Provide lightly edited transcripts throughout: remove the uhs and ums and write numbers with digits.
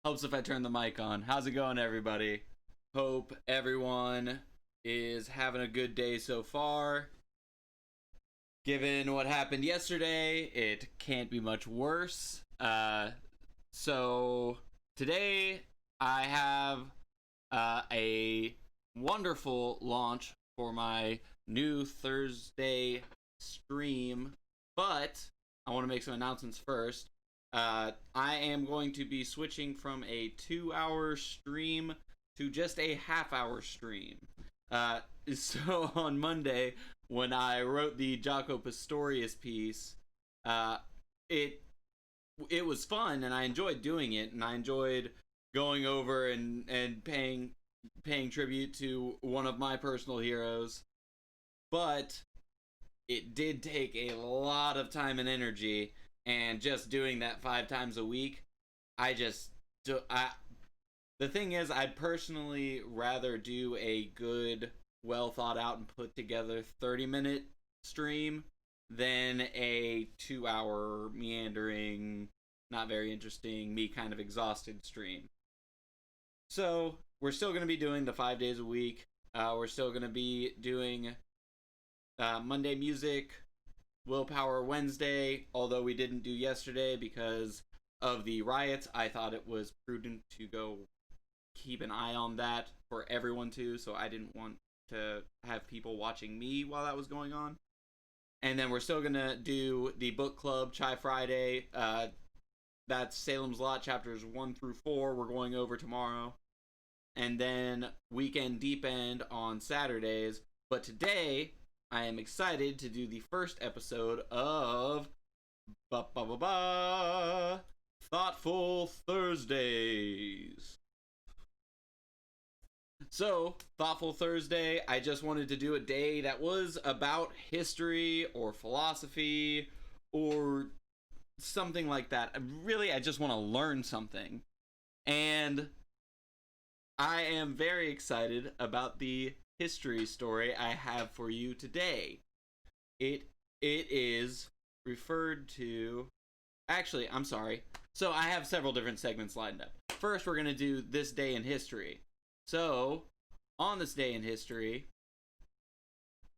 Helps if I turn the mic on. How's it going, everybody? Hope everyone is having a good day so far. Given what happened yesterday, it can't be much worse. So today I have a wonderful launch for my new Thursday stream, but I want to make some announcements first. I am going to be switching from a 2-hour stream to just a half-hour stream. So on Monday, when I wrote the Jaco Pastorius piece, it was fun and I enjoyed doing it, and I enjoyed going over and paying tribute to one of my personal heroes. But it did take a lot of time and energy, and just doing that 5 times a week, the thing is, I'd personally rather do a good, well thought out and put together 30-minute stream than a 2-hour meandering, not very interesting, me kind of exhausted stream. So we're still going to be doing the 5 days a week. We're still going to be doing Monday music, Willpower Wednesday, although we didn't do yesterday because of the riots. I thought it was prudent to go keep an eye on that for everyone too, so I didn't want to have people watching me while that was going on. And then we're still gonna do the book club Chai Friday. That's Salem's Lot chapters 1 through 4 we're going over tomorrow. And then Weekend Deep End on Saturdays. But today I am excited to do the first episode of Thoughtful Thursdays. So, Thoughtful Thursday, I just wanted to do a day that was about history or philosophy or something like that. I just want to learn something. And I am very excited about the history story I have for you today. It is referred to... Actually, I'm sorry. So I have several different segments lined up. First, we're going to do This Day in History. So, on this day in history,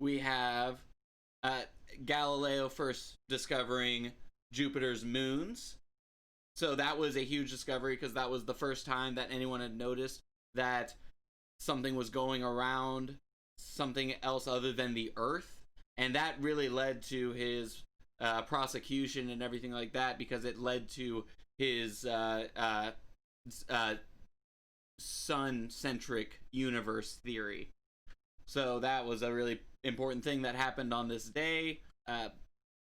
we have Galileo first discovering Jupiter's moons. So that was a huge discovery because that was the first time that anyone had noticed that something was going around something else other than the Earth. And that really led to his prosecution and everything like that, because it led to his sun-centric universe theory. So that was a really important thing that happened on this day.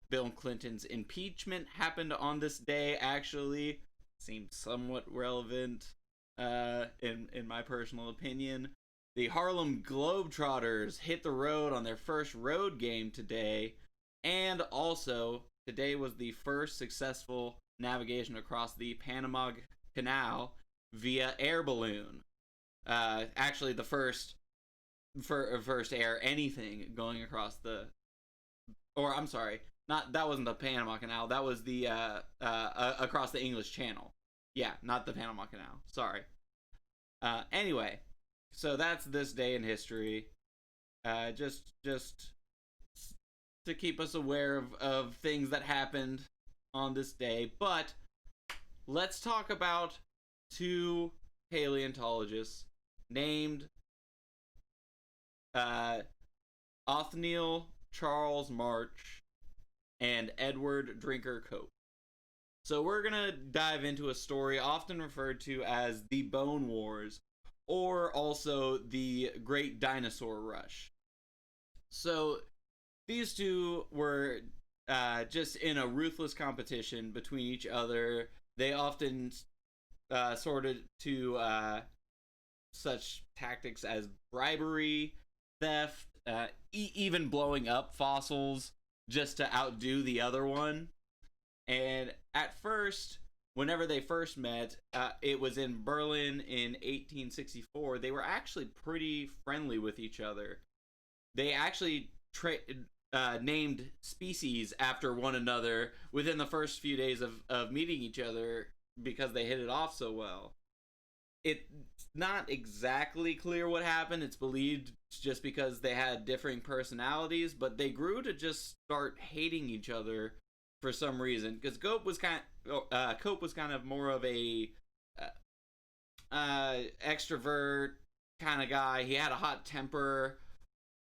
Bill Clinton's impeachment happened on this day, actually. Seems somewhat relevant in my personal opinion. The Harlem Globetrotters hit the road on their first road game today. And also, today was the first successful navigation across the Panama Canal via air balloon. Actually, the first air anything going across the... Or, I'm sorry, that wasn't the Panama Canal. That was the across the English Channel. Yeah, not the Panama Canal. Sorry. Anyway, so that's this day in history. Just to keep us aware of things that happened on this day. But let's talk about 2 paleontologists named Othniel Charles March and Edward Drinker Cope. So we're gonna dive into a story often referred to as the Bone Wars, or also the Great Dinosaur Rush. So these 2 were just in a ruthless competition between each other. They often sorted to such tactics as bribery, theft, even blowing up fossils just to outdo the other one. And at first, whenever they first met, it was in Berlin in 1864. They were actually pretty friendly with each other. They actually named species after one another within the first few days of meeting each other because they hit it off so well. it's not exactly clear what happened. It's believed just because they had differing personalities, but they grew to just start hating each other for some reason. Because Cope was kind of more of a extrovert kind of guy. He had a hot temper,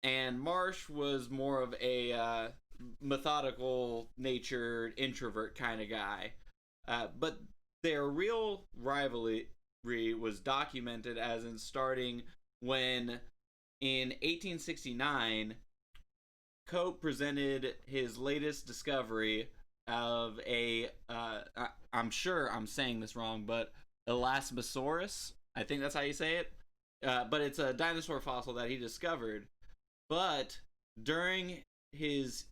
and Marsh was more of a methodical natured introvert kind of guy. But their real rivalry was documented as in starting when in 1869 Cope presented his latest discovery of I'm sure I'm saying this wrong, but Elasmosaurus. I think that's how you say it. But it's a dinosaur fossil that he discovered. But during his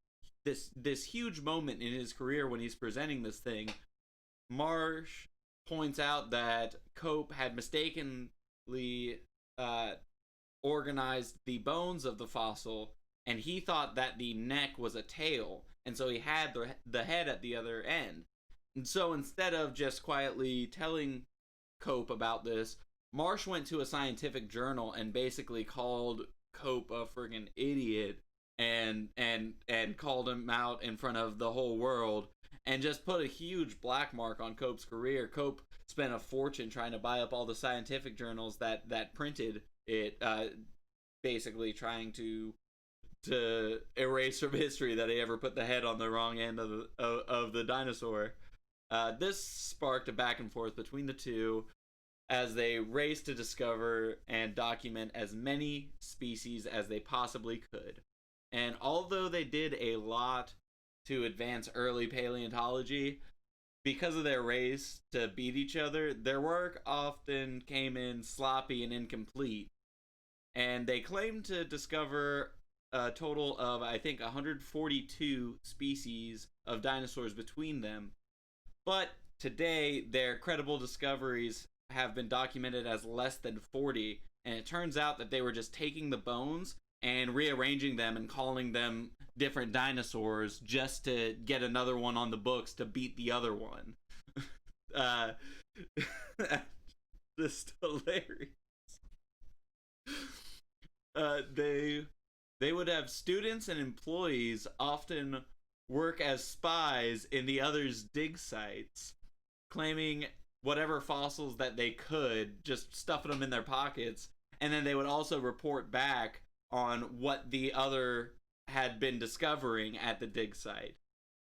this huge moment in his career when he's presenting this thing, Marsh points out that Cope had mistakenly organized the bones of the fossil, and he thought that the neck was a tail, and so he had the head at the other end. And so instead of just quietly telling Cope about this, Marsh went to a scientific journal and basically called Cope a friggin' idiot and called him out in front of the whole world and just put a huge black mark on Cope's career. Cope spent a fortune trying to buy up all the scientific journals that printed it, basically trying to erase from history that he ever put the head on the wrong end of the dinosaur. This sparked a back and forth between the two as they raced to discover and document as many species as they possibly could. And although they did a lot to advance early paleontology, because of their race to beat each other, their work often came in sloppy and incomplete. And they claimed to discover a total of, I think, 142 species of dinosaurs between them. But today, their credible discoveries have been documented as less than 40, and it turns out that they were just taking the bones and rearranging them and calling them different dinosaurs just to get another one on the books to beat the other one. This is hilarious. They would have students and employees often work as spies in the other's dig sites, claiming whatever fossils that they could, just stuffing them in their pockets, and then they would also report back on what the other had been discovering at the dig site.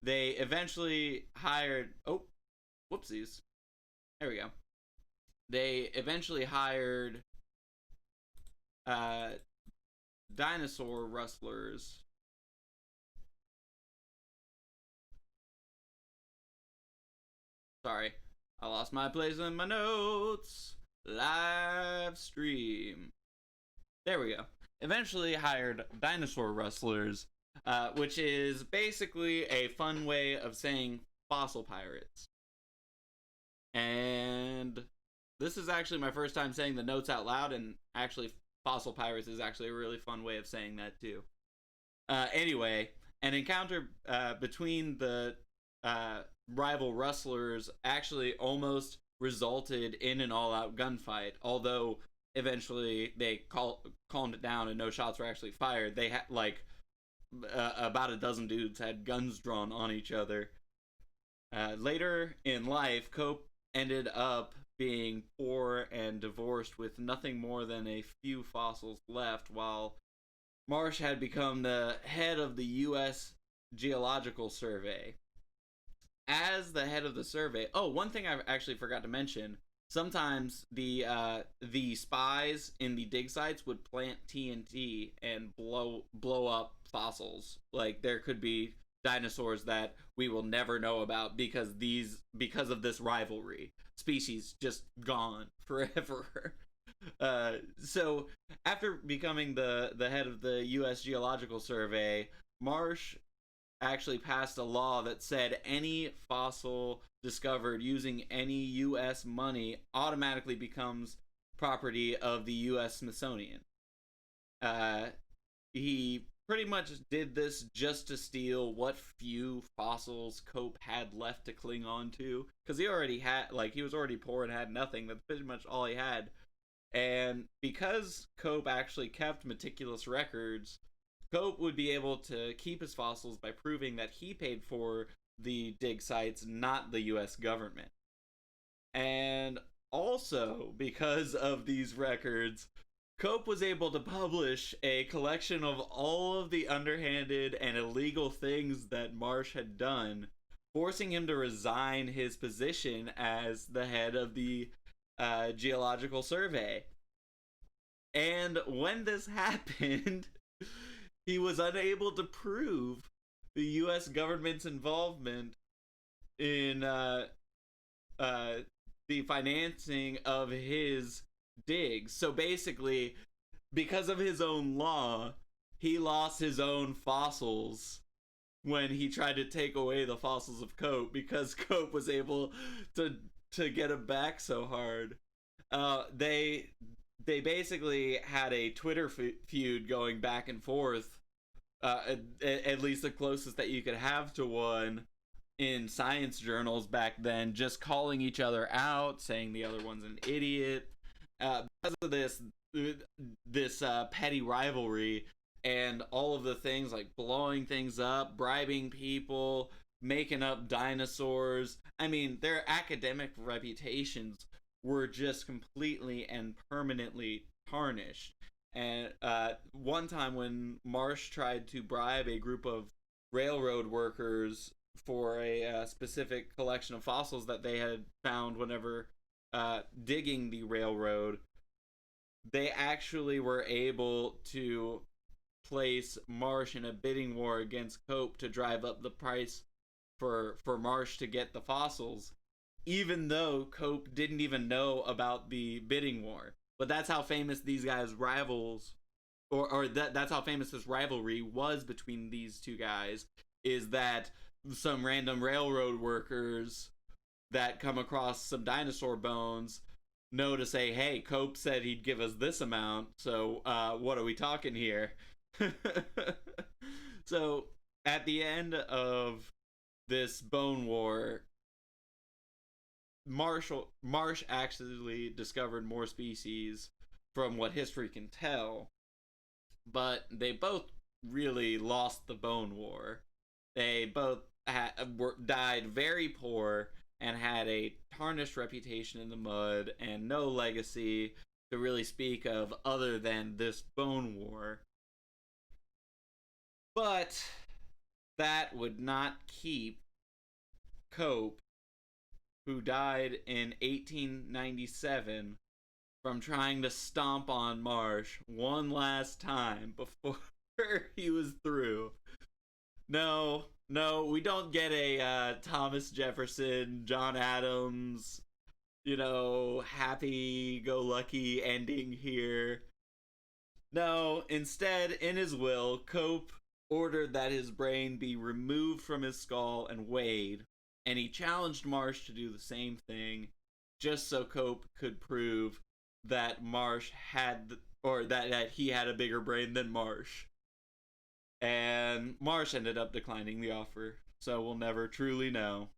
They eventually hired... Oh, whoopsies. There we go. They eventually hired dinosaur rustlers. Sorry, I lost my place in my notes. Live stream. There we go. Eventually hired dinosaur rustlers, which is basically a fun way of saying fossil pirates. And this is actually my first time saying the notes out loud, and actually fossil pirates is actually a really fun way of saying that too. Anyway, an encounter between the rival rustlers actually almost resulted in an all-out gunfight, although eventually they calmed it down and no shots were actually fired. They had about a dozen dudes had guns drawn on each other. Later in life, Cope ended up being poor and divorced with nothing more than a few fossils left, while Marsh had become the head of the U.S. Geological Survey. As the head of the survey... Oh, one thing I actually forgot to mention. Sometimes the spies in the dig sites would plant TNT and blow up fossils. Like, there could be dinosaurs that we will never know about because of this rivalry. Species just gone forever. So after becoming the head of the U.S. Geological Survey, Marsh actually passed a law that said any fossil discovered using any U.S. money automatically becomes property of the U.S. Smithsonian. He pretty much did this just to steal what few fossils Cope had left to cling on to, because he already had, like, he was already poor and had nothing. That's pretty much all he had. And because Cope actually kept meticulous records, Cope would be able to keep his fossils by proving that he paid for the dig sites, not the US government. And also, because of these records, Cope was able to publish a collection of all of the underhanded and illegal things that Marsh had done, forcing him to resign his position as the head of the Geological Survey. And when this happened, he was unable to prove the U.S. government's involvement in the financing of his digs. So basically, because of his own law, he lost his own fossils when he tried to take away the fossils of Cope, because Cope was able to get him back so hard. They basically had a Twitter feud going back and forth, at least the closest that you could have to one in science journals back then, just calling each other out, saying the other one's an idiot. Because of this petty rivalry and all of the things like blowing things up, bribing people, making up dinosaurs. I mean, their academic reputations were just completely and permanently tarnished. And one time when Marsh tried to bribe a group of railroad workers for a specific collection of fossils that they had found whenever digging the railroad, they actually were able to place Marsh in a bidding war against Cope to drive up the price for Marsh to get the fossils, even though Cope didn't even know about the bidding war. But that's how famous these guys' rivals, or that's how famous this rivalry was between these two guys, is that some random railroad workers that come across some dinosaur bones know to say, hey, Cope said he'd give us this amount, so what are we talking here? So at the end of this bone war, Marsh actually discovered more species from what history can tell, but they both really lost the bone war. They both died very poor and had a tarnished reputation in the mud and no legacy to really speak of other than this bone war. But that would not keep Cope, who died in 1897, from trying to stomp on Marsh one last time before he was through. No, we don't get a Thomas Jefferson, John Adams, happy-go-lucky ending here. No, instead, in his will, Cope ordered that his brain be removed from his skull and weighed, and he challenged Marsh to do the same thing, just so Cope could prove that Marsh had, or that he had a bigger brain than Marsh. And Marsh ended up declining the offer, so we'll never truly know.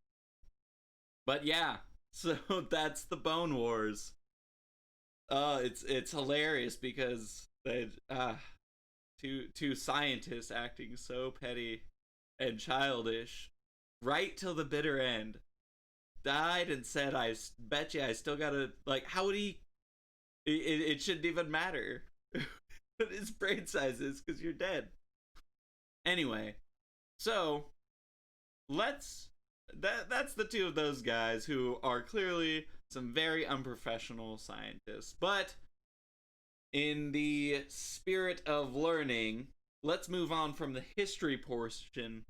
But yeah, so that's the Bone Wars. It's hilarious because they two scientists acting so petty and childish right till the bitter end, died and said, I bet you I still gotta, like, how would he, it shouldn't even matter what his brain size is because you're dead. Anyway, so that's the two of those guys who are clearly some very unprofessional scientists. But in the spirit of learning, let's move on from the history portion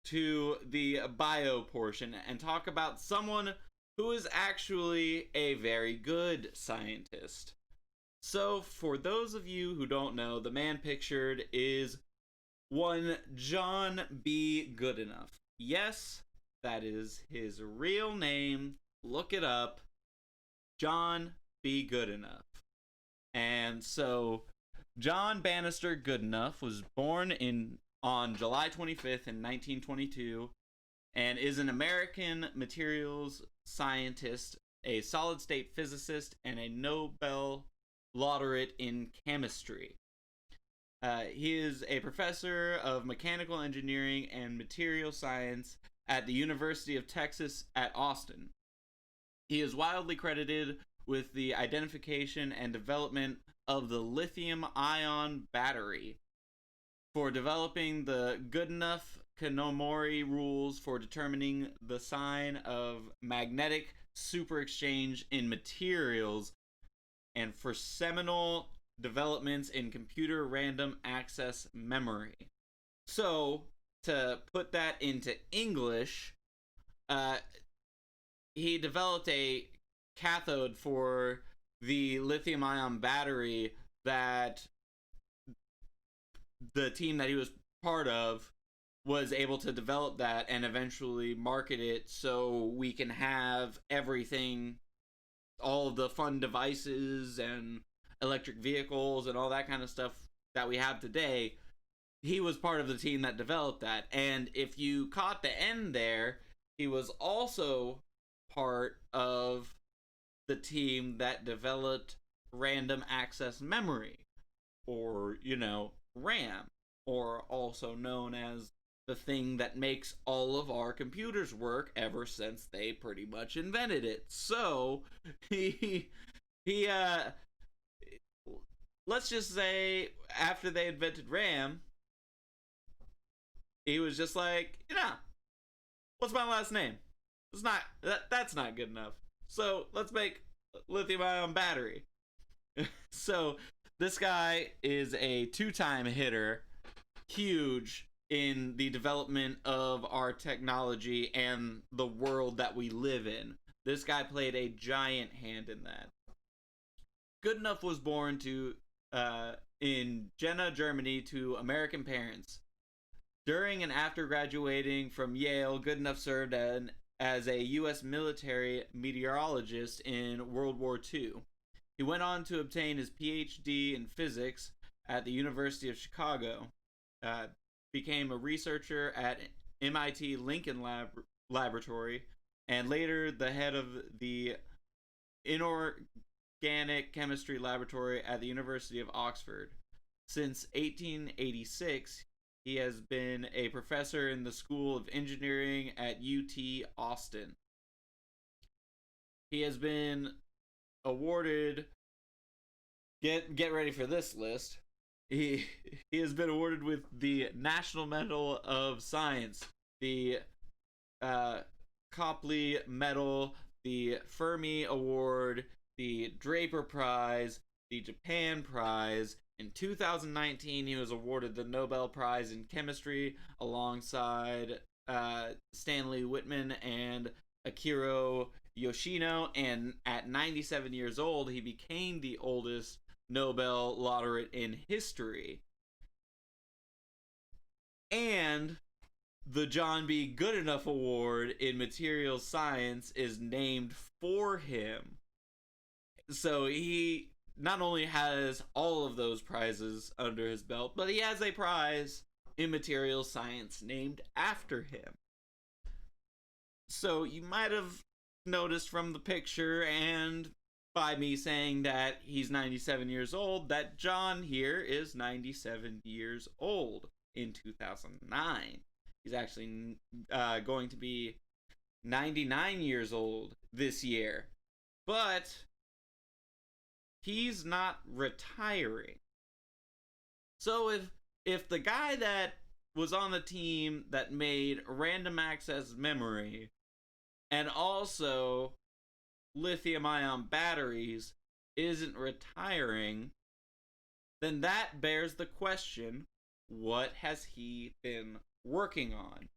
to the bio portion and talk about someone who is actually a very good scientist. So, for those of you who don't know, the man pictured is one John B. Goodenough. Yes, that is his real name. Look it up. John B. Goodenough. And so, John Bannister Goodenough was born on July 25th in 1922 and is an American materials scientist, a solid state physicist, and a Nobel laureate in chemistry. He is a professor of mechanical engineering and material science at the University of Texas at Austin. He is widely credited with the identification and development of the lithium-ion battery, for developing the Goodenough-Kanamori rules for determining the sign of magnetic superexchange in materials, and for seminal developments in computer random access memory. So, to put that into English, he developed a cathode for the lithium-ion battery that the team that he was part of was able to develop that and eventually market it so we can have everything, all of the fun devices and electric vehicles and all that kind of stuff that we have today. He was part of the team that developed that. And if you caught the end there, he was also part of the team that developed random access memory, or, RAM, or also known as the thing that makes all of our computers work ever since they pretty much invented it. So, he let's just say after they invented RAM, he was just like, what's my last name? That's not good enough. So, let's make lithium-ion battery. So, this guy is a two-time hitter, huge in the development of our technology and the world that we live in. This guy played a giant hand in that. Goodenough was born in Jena, Germany, to American parents. During and after graduating from Yale, Goodenough served as a U.S. military meteorologist in World War II. He went on to obtain his PhD in physics at the University of Chicago, became a researcher at MIT Lincoln Laboratory, and later the head of the Inorganic Chemistry Laboratory at the University of Oxford. Since 1886, he has been a professor in the School of Engineering at UT Austin. He has been awarded, get ready for this list, he has been awarded with the National Medal of Science, the Copley Medal, the Fermi Award, the Draper Prize, the Japan Prize. In 2019, he was awarded the Nobel Prize in Chemistry alongside Stanley Whitman and Akira Yoshino, and at 97 years old, he became the oldest Nobel laureate in history. And the John B. Goodenough Award in Materials Science is named for him. So he not only has all of those prizes under his belt, but he has a prize in Materials Science named after him. So you might have noticed from the picture and by me saying that he's 97 years old that John here is 97 years old in 2009. He's actually going to be 99 years old this year. But he's not retiring. So if the guy that was on the team that made random access memory and also lithium-ion batteries isn't retiring, then that bears the question, what has he been working on?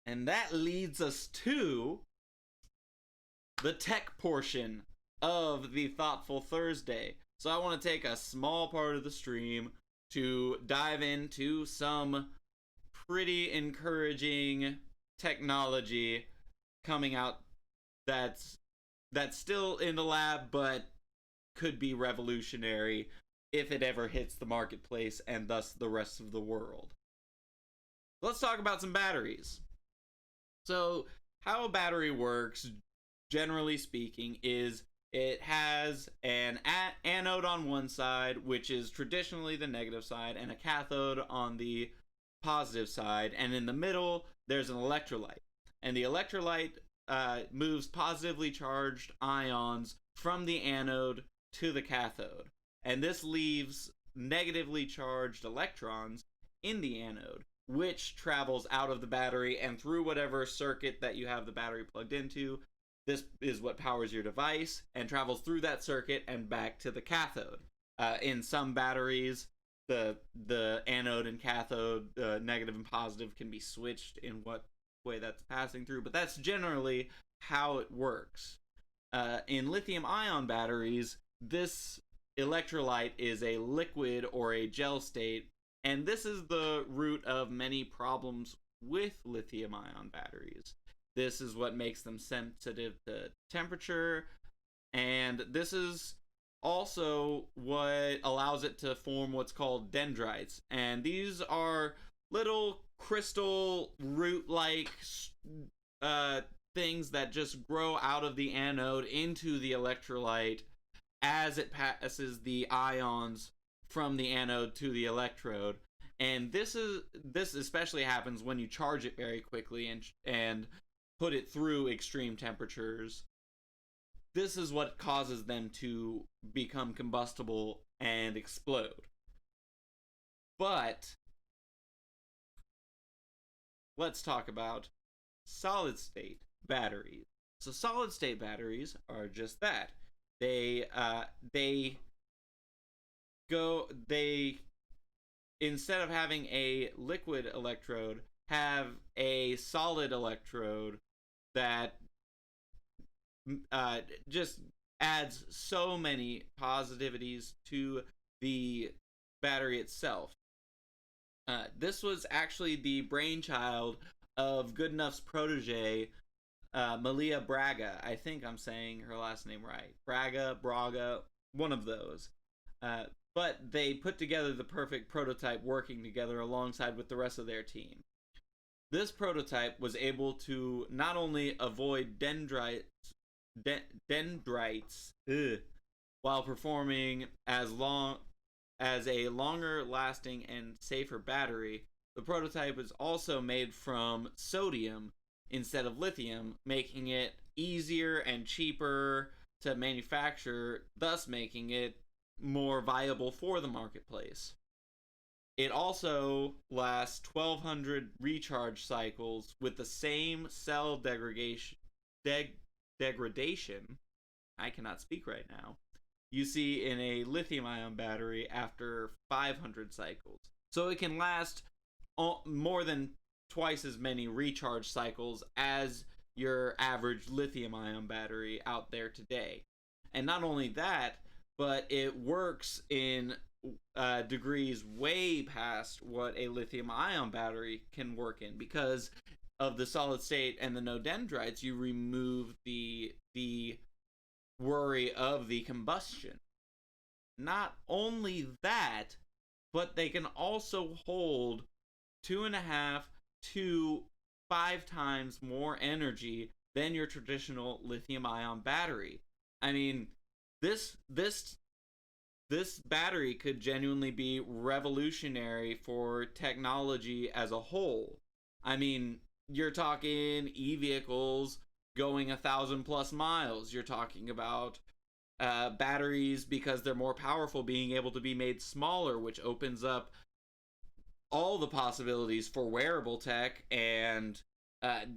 And that leads us to the tech portion of the Thoughtful Thursday. So I want to take a small part of the stream to dive into some pretty encouraging technology coming out that's still in the lab but could be revolutionary if it ever hits the marketplace and thus the rest of the world. Let's talk about some batteries. So, how a battery works, generally speaking, is it has an anode on one side, which is traditionally the negative side, and a cathode on the positive side, and in the middle, there's an electrolyte. And the electrolyte moves positively charged ions from the anode to the cathode. And this leaves negatively charged electrons in the anode, which travels out of the battery and through whatever circuit that you have the battery plugged into. This is what powers your device and travels through that circuit and back to the cathode. In some batteries, the anode and cathode, negative and positive, can be switched in what way that's passing through, but that's generally how it works. In lithium-ion batteries, this electrolyte is a liquid or a gel state, and this is the root of many problems with lithium-ion batteries. This is what makes them sensitive to temperature, and this is also what allows it to form what's called dendrites. And these are little crystal root-like things that just grow out of the anode into the electrolyte as it passes the ions from the anode to the electrode. And this especially happens when you charge it very quickly and put it through extreme temperatures. This is what causes them to become combustible and explode. But let's talk about solid state batteries. So solid state batteries are just that. They instead of having a liquid electrode, have a solid electrode that just adds so many positivities to the battery itself. This was actually the brainchild of Goodenough's protege, Malia Braga. I think I'm saying her last name right. Braga, one of those. But they put together the perfect prototype working together alongside with the rest of their team. This prototype was able to not only avoid dendrites while performing as a longer lasting and safer battery. The prototype is also made from sodium instead of lithium, making it easier and cheaper to manufacture, thus making it more viable for the marketplace. It also lasts 1200 recharge cycles with the same cell degradation, I cannot speak right now, you see in a lithium-ion battery after 500 cycles. So it can last more than twice as many recharge cycles as your average lithium-ion battery out there today. And not only that, but it works in degrees way past what a lithium-ion battery can work in. Because of the solid state and the no dendrites, you remove the worry of the combustion. Not only that, but they can also hold 2.5 to 5 times more energy than your traditional lithium-ion battery. I mean, this battery could genuinely be revolutionary for technology as a whole. I mean, you're talking e-vehicles going 1,000+ miles. You're talking about batteries, because they're more powerful, being able to be made smaller, which opens up all the possibilities for wearable tech and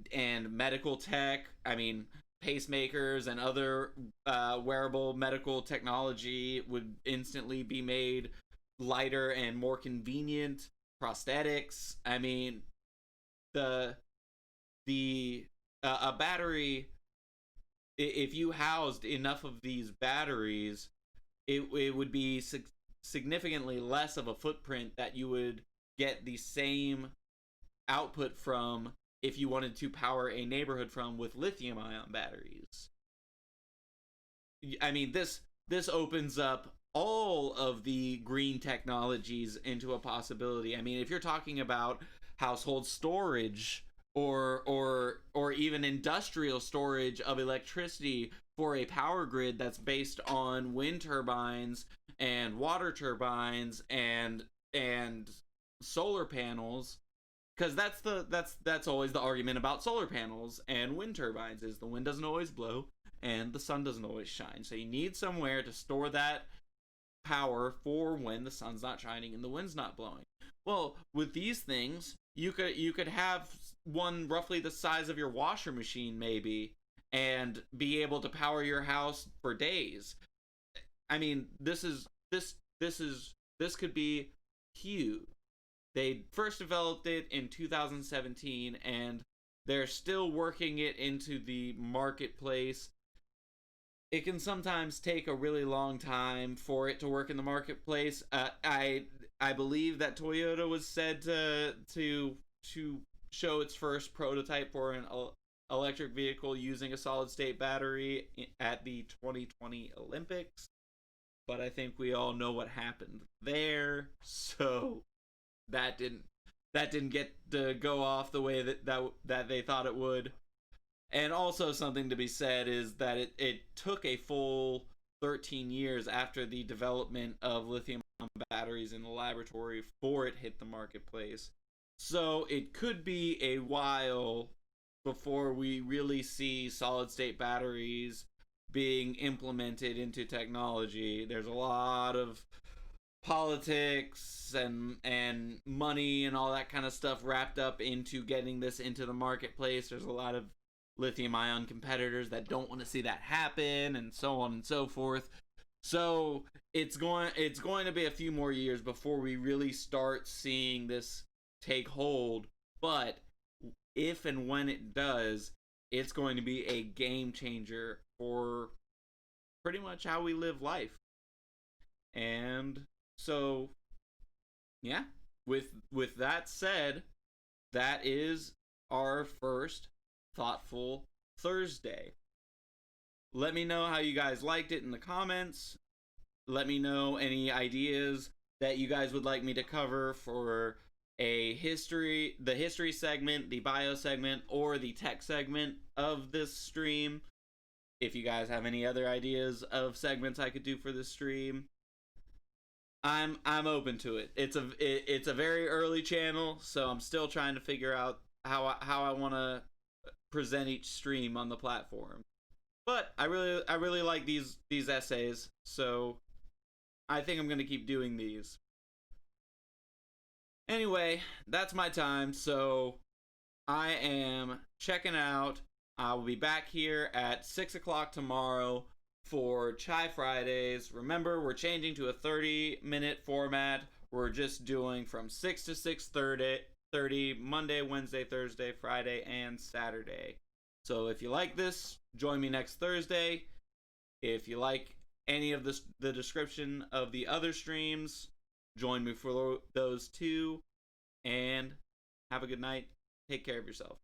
medical tech. I mean, pacemakers and other wearable medical technology would instantly be made lighter and more convenient. Prosthetics. I mean, a battery, if you housed enough of these batteries, it would be significantly less of a footprint that you would get the same output from if you wanted to power a neighborhood from with lithium-ion batteries. I mean, this opens up all of the green technologies into a possibility. I mean, if you're talking about household storage or even industrial storage of electricity for a power grid that's based on wind turbines and water turbines and solar panels, because that's always the argument about solar panels and wind turbines, is the wind doesn't always blow and the sun doesn't always shine, so you need somewhere to store that power for when the sun's not shining and the wind's not blowing. Well, with these things, you could have one roughly the size of your washer machine maybe, and be able to power your house for days. I mean, this could be huge. They first developed it in 2017, and they're still working it into the marketplace. It can sometimes take a really long time for it to work in the marketplace. I believe that Toyota was said to show its first prototype for an electric vehicle using a solid state battery at the 2020 Olympics, but I think we all know what happened there. So that didn't get to go off the way that they thought it would. And also something to be said is that it took a full 13 years after the development of lithium batteries in the laboratory for it hit the marketplace. So it could be a while before we really see solid state batteries being implemented into technology. There's a lot of politics and money and all that kind of stuff wrapped up into getting this into the marketplace. There's a lot of lithium ion competitors that don't want to see that happen, and so on and so forth. So it's going to be a few more years before we really start seeing this take hold, but if and when it does, it's going to be a game changer for pretty much how we live life. And so yeah, with that said, that is our first Thoughtful Thursday. Let me know how you guys liked it in the comments. Let me know any ideas that you guys would like me to cover for the history segment, the bio segment, or the tech segment of this stream. If you guys have any other ideas of segments I could do for this stream, I'm open to it. It's a very early channel, so I'm still trying to figure out how I want to present each stream on the platform. But I really like these essays, so I think I'm going to keep doing these. Anyway, that's my time, so I am checking out. I will be back here at 6 o'clock tomorrow for Chai Fridays. Remember, we're changing to a 30-minute format. We're just doing from 6 to 6:30, Monday, Wednesday, Thursday, Friday, and Saturday. So if you like this, join me next Thursday. If you like any of the description of the other streams, join me for those too. And have a good night. Take care of yourself.